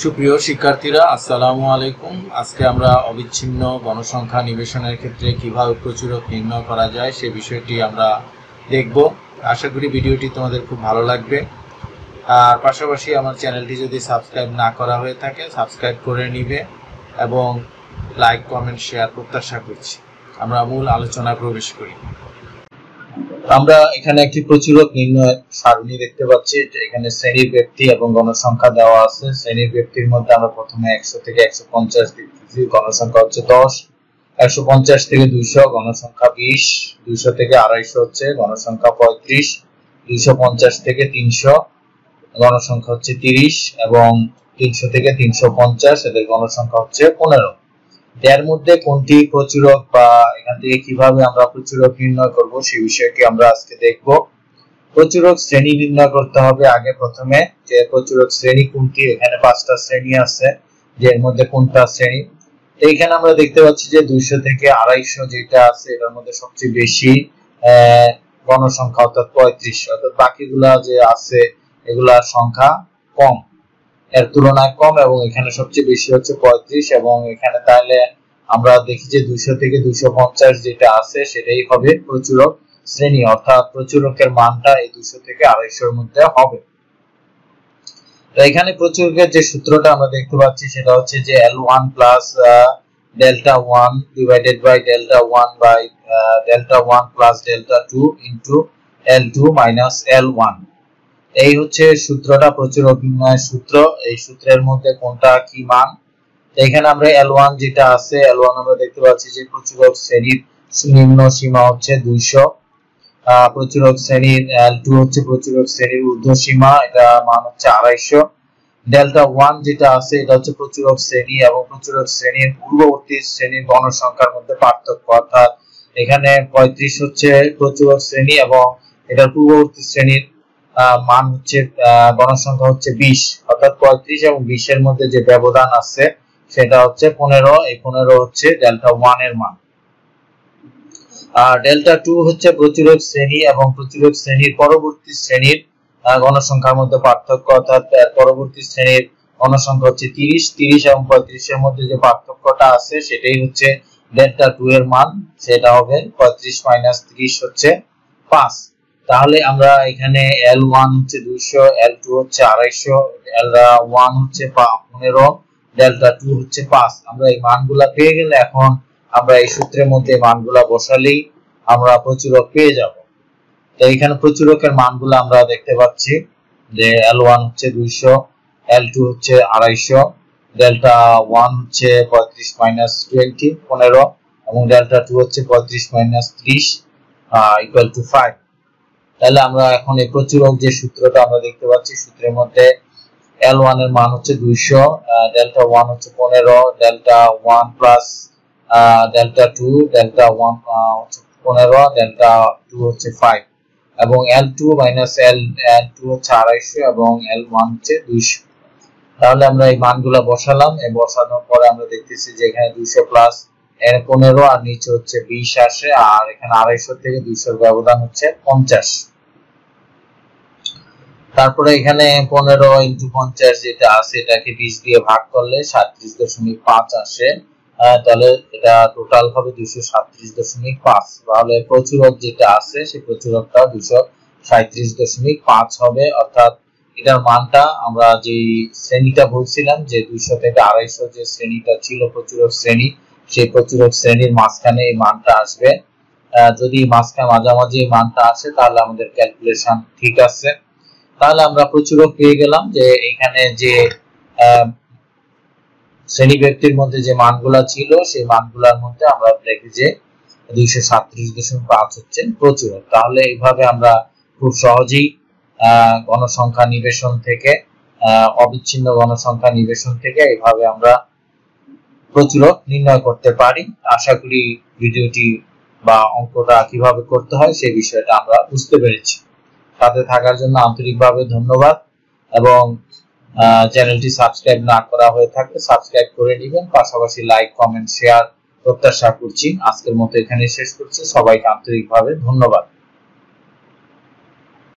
সুপ্রিয় শিক্ষার্থীরা, আসসালামু আলাইকুম। আজকে আমরা অবিচ্ছিন্ন গণসংখ্যা নিবেশনের ক্ষেত্রে কিভাবে প্রচুরক নির্ণয় করা যায় সে বিষয়টি আমরা দেখব। আশা করি ভিডিওটি তোমাদের খুব ভালো লাগবে। আর পাশাপাশি আমার চ্যানেলটি যদি সাবস্ক্রাইব না করা হয়ে থাকে সাবস্ক্রাইব করে নিবে এবং লাইক, কমেন্ট, শেয়ার প্রত্যাশা করছি। আমরা মূল আলোচনায় প্রবেশ করি। আমরা এখানে একটি প্রচুরক নির্ণয় সারণী দেখতে পাচ্ছি। এখানে শ্রেণীর ব্যক্তি এবং গণসংখ্যা দেওয়া আছে। শ্রেণীর ব্যক্তির মধ্যে আমরা প্রথমে 100 থেকে 150 দেখতেছি, গণসংখ্যা হচ্ছে 10। 150 থেকে 200 গণসংখ্যা 20। 200 থেকে 250 হচ্ছে গণসংখ্যা 35। 250 থেকে 300 গণসংখ্যা হচ্ছে 30 এবং 300 থেকে 350 এদের গণসংখ্যা হচ্ছে 15। এর মধ্যে কোনটি প্রচুরক বা এখান থেকে কিভাবে আমরা প্রচুরক নির্ণয় করব সেই বিষয়টি আমরা আজকে দেখব। প্রচুরক শ্রেণী নির্ণয় করতে হবে আগে প্রথমে, যে প্রচুরক শ্রেণী কোনটি। এখানে 5টা শ্রেণী আছে, যে এর মধ্যে কোনটা শ্রেণী। এইখানে আমরা দেখতে পাচ্ছি যে 200 থেকে 250 যেটা আছে এটার মধ্যে সবচেয়ে বেশি গণসংখ্যা অর্থাৎ 35, অর্থাৎ বাকিগুলা যে আছে এগুলার সংখ্যা কম, এর তুলনায় কম, এবং এখানে সবচেয়ে বেশি হচ্ছে 35। এবং এখানে তাহলে আমরা দেখি যে 200 থেকে 250 যেটা আছে সেটাই হবে প্রচুরক শ্রেণী, অর্থাৎ প্রচুরকের মানটা এই 200 থেকে 250 এর মধ্যে হবে। তো এখানে প্রচুরকের যে সূত্রটা আমরা দেখতে পাচ্ছি সেটা হচ্ছে যে L1 plus delta 1 divided by delta 1 by delta 1 plus delta 2 into L2 minus L1। এই হচ্ছে সূত্রটা, প্রচুরক নির্ণয়ের সূত্র। এই সূত্রের মধ্যে কোনটা কি মান। এখানে আমরা L1 যেটা আছে, L1 আমরা দেখতে পাচ্ছি যে প্রচুরক শ্রেণীর নিম্ন সীমা হচ্ছে 200। প্রচুরক শ্রেণীর L2 হচ্ছে প্রচুরক শ্রেণীর ঊর্ধ্ব সীমা, এটা মান হচ্ছে 250। ডেল্টা 1 যেটা আছে এটা হচ্ছে প্রচুরক শ্রেণী এবং প্রচুরক শ্রেণীর পূর্ববর্তী শ্রেণীর গণসংখ্যার মধ্যে পার্থক্য, অর্থাৎ এখানে 35 হচ্ছে প্রচুরক শ্রেণী এবং এটার পূর্ববর্তী শ্রেণীর মান হচ্ছে গণসংখ্যা হচ্ছে 20, অর্থাৎ 35 এবং 20 এর মধ্যে যে ব্যবধান আছে সেটা হচ্ছে 15। এই 15 হচ্ছে ডেল্টা 1 এর মান। আর ডেল্টা 2 হচ্ছে প্রচুরক শ্রেণী এবং প্রচুরক শ্রেণীর পরবর্তী শ্রেণীর গণসংখ্যার মধ্যে পার্থক্য, অর্থাৎ পরবর্তী শ্রেণীর গণসংখ্যা হচ্ছে 30 এবং 35 এর মধ্যে যে পার্থক্যটা আছে সেটাই হচ্ছে ডেল্টা 2 এর মান, সেটা হবে 35 মাইনাস 30 হচ্ছে 5। তাহলে আমরা এখানে L1 হচ্ছে 200, L2 হচ্ছে 250, L1 হচ্ছে 15, ডেল্টা 2 হচ্ছে 5। আমরা এই মানগুলা পেয়ে গেলে এখন আমরা এই সূত্রের মধ্যে মানগুলা বসালেই আমরা প্রচুরক পেয়ে যাব। তো এখানে প্রচুরকের মানগুলো আমরা দেখতে পাচ্ছি যে L1 হচ্ছে 200, L2 হচ্ছে 250, ডেল্টা 1 হচ্ছে 35 মাইনাস 20 15 এবং ডেল্টা 2 হচ্ছে 35 মাইনাস 30 ইকুয়াল টু 5। তাহলে আমরা এখন এই প্রচুরক যে সূত্রটা আমরা দেখতে পাচ্ছি, সূত্রের মধ্যে L1 এর মান হচ্ছে 200, ডেল্টা 1 হচ্ছে 15, ডেল্টা 1 প্লাস ডেল্টা 2, ডেল্টা 1 হচ্ছে 15, ডেল্টা 2 হচ্ছে 5 এবং L2 মাইনাস L2 হচ্ছে 250 এবং L1 হচ্ছে 200। তাহলে আমরা এই মানগুলো বসালাম। এই বসানোর পরে আমরা দেখতেছি যে এখানে 200 প্লাস 15 আর নিচে হচ্ছে 20 আসে, আর এখানে 250 থেকে 200 এর ব্যবধান হচ্ছে 50। তারপরে এখানে 15 ইনটু 50 যেটা আছে এটাকে 20 দিয়ে ভাগ করলে 37.5 আসে। তাহলে এটা টোটাল হবে 237.5। তাহলে প্রচুরক যেটা আছে সেই প্রচুরকটা 237.5 হবে, অর্থাৎ এটার মানটা আমরা যে শ্রেণীটা বলছিলাম যে 200 থেকে 250 যে শ্রেণীটা ছিল প্রচুরক শ্রেণী, সেই প্রচুরক শ্রেণীর মাঝখানে এই মানটা আসবে। যদি মাঝামাঝি এই মানটা আসে তাহলে আমাদের ক্যালকুলেশন ঠিক আছে। তাহলে আমরা প্রচুরক পেয়ে গেলাম যে এখানে যে শ্রেণী ব্যক্তির মধ্যে যে মানগুলা ছিল সেই মানগুলার মধ্যে আমরা দেখি যে 237.5 হচ্ছে প্রচুরক। তাহলে এইভাবে আমরা খুব সহজেই গণসংখ্যা নিবেশন থেকে অবিচ্ছিন্ন গণসংখ্যা নিবেশন থেকে এইভাবে আমরা প্রচুরক নির্ণয় করতে পারি। আশা করি ভিডিওটি বা অঙ্কটা কিভাবে করতে হয় সেই বিষয়টা আমরা বুঝতে পেরেছি। সাথে থাকার জন্য আন্তরিকভাবে ধন্যবাদ এবং চ্যানেলটি সাবস্ক্রাইব না করা হয়ে থাকলে সাবস্ক্রাইব করে নেবেন, পাশাপাশি লাইক, কমেন্ট, শেয়ার প্রত্যাশা করছি। আজকের মতো এখানে শেষ করছি। সবাইকে আন্তরিকভাবে ধন্যবাদ।